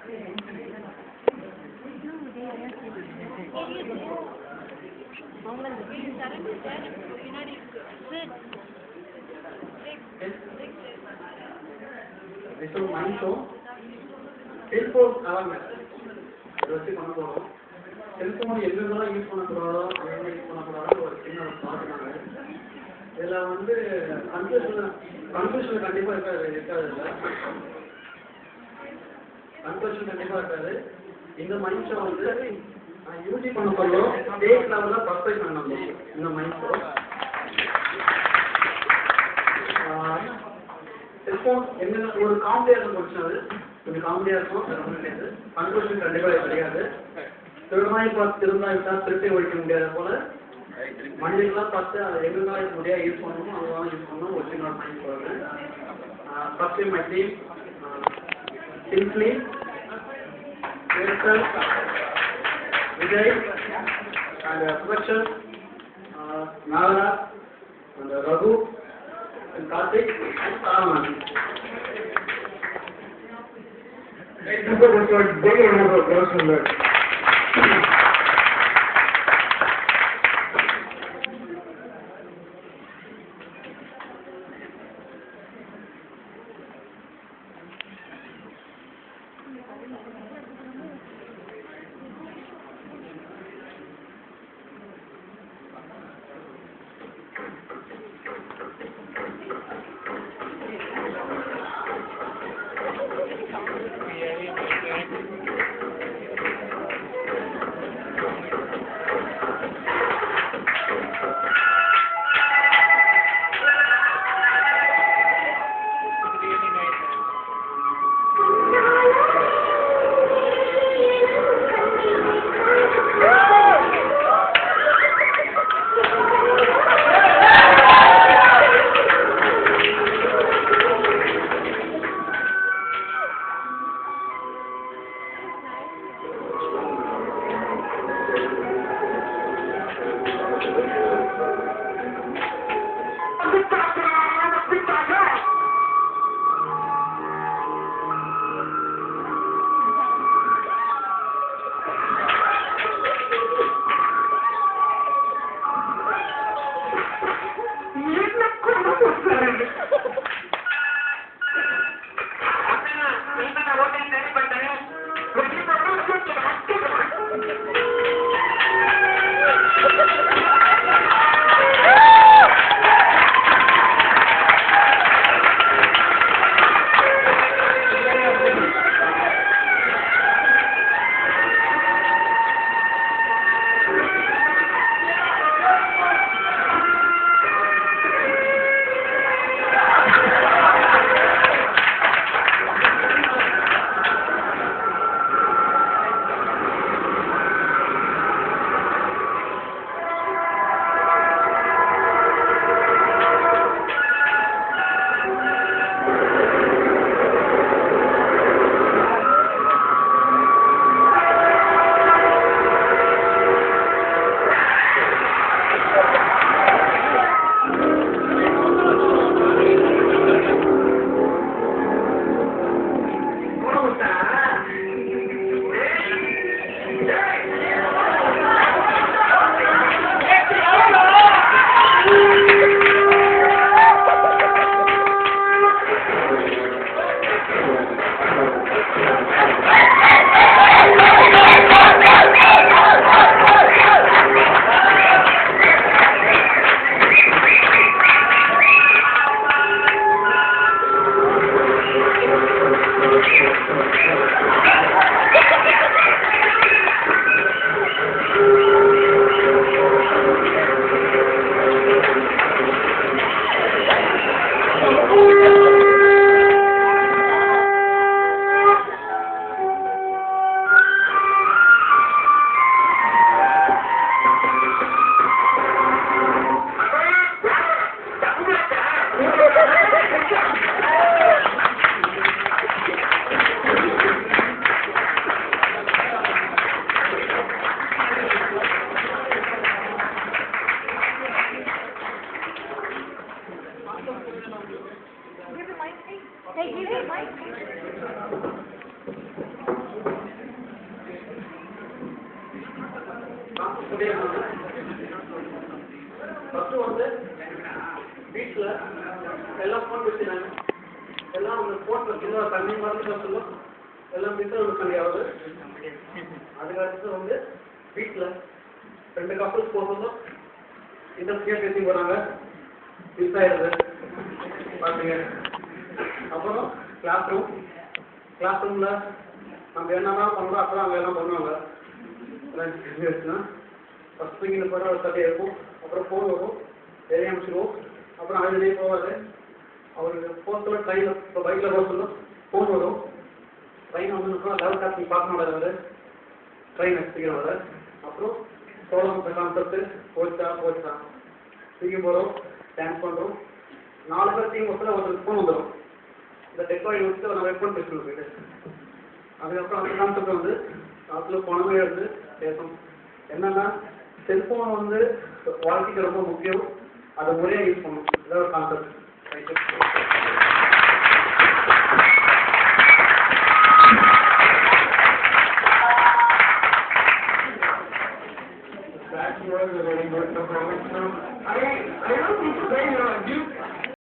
So mind show, cellphone awareness. இதை வச்சு பண்ண போகிறோம். செல்ஃபோன் எங்கெங்கெல்லாம் யூஸ் பண்ணக்கூடாதோ எங்கே யூஸ் பண்ணக்கூடாதோ ஒரு சின்ன ஒரு பார்க்குறாங்க. இதில் வந்து கன்ஃபியூஷன் கண்டிப்பாக இருக்காது இல்லை கன்ஃபியூஷன் கண்டிப்பாக இருக்காது. இந்த மைண்ட் ஷோ வந்து யூஜி பண்ண போகிறோம். ஸ்டேட் லெவலில் பர்ஃபெக்ட் பண்ணணும் இந்த மைண்ட் ஷோ. செல்ஃபோன் என்னென்ன ஒரு காமெடியாக இருக்கும் கொஸ்டின், அது கொஞ்சம் காமெடியாக இருக்கும். கன்க்ளூஷன் கண்டிப்பாக கிடையாது. திருநாய் பார்த்து திருநாய் தான் திருப்பி ஒழிக்க முடியாத போல மனிதர்களாக பார்த்து அதை எங்கெல்லாம் முடியாது யூஸ் பண்ணணும் அதெல்லாம் யூஸ் பண்ணணும். ஒரு சின்ன மைண்ட் சொல்கிறேன். ஃபர்ஸ்ட் மை டீம் சிம்ப்ளி, ஏர்செல், Vijay and Sudharshan, Nagaraj and Raghu and Karthik and Saraman. Hey, super good. Big round of applause for that. Hey, give me a mic. First வந்து வீட்டில் எல்லாம் ஃபோன் வச்சுனாங்க. எல்லாம் அந்த ஃபோன் வச்சுருந்தா தண்ணி மறந்து சொல்லும் எல்லாம் மிஸ் சொல்லியாவது. அதுக்கடுத்து வந்து வீட்டில் 2 கப்பல்ஸ் போகிறதும் இண்டஸ்ட்ரியாக பேசி போகிறாங்க, மிஸ் ஆயிடுது பார்த்தீங்க. அப்புறம் கிளாஸ் ரூமில் நம்ம என்னென்ன பண்ணுறோம் அப்போ அவங்க எல்லாம் பண்ணுவாங்க. ஃபஸ்ட் தூக்கின்னு போகிற ஒரு சட்டையை இருக்கும், அப்புறம் ஃபோன் வரும், வெளியே அனுப்பிச்சிடுவோம். அப்புறம் அதுலேயே போவாது. அவருக்கு போகிறதுல ட்ரெயினில் இப்போ பைக்கில் போக சொல்லும் ஃபோன் வரும். ட்ரெயின் வந்து லெவல் கிளாஸ் பார்க்க மாட்டாரு, ட்ரெயின் சீக்கிரம் வர. அப்புறம் சோழம் கான்செப்ட்டு போச்சா தூக்கி போகிறோம், டான்ஸ் பண்ணுறோம். 4 பேர் தீங்க ஒருத்தருக்கு ஃபோன் வந்துடும். இந்த டெக்னாலஜி வச்சு நான் வெயிட் பண்ணி பேசணும் போயிட்டு. அதுக்கப்புறம் அந்த கான்செப்ட் வந்து அதில் பணமே எடுத்து பேசணும். என்னென்னா செல்ஃபோன் வந்து வாழ்க்கைக்கு ரொம்ப முக்கியம், அதை முறையாக யூஸ் பண்ணணும். இதான் ஒரு concept. I don't need to say you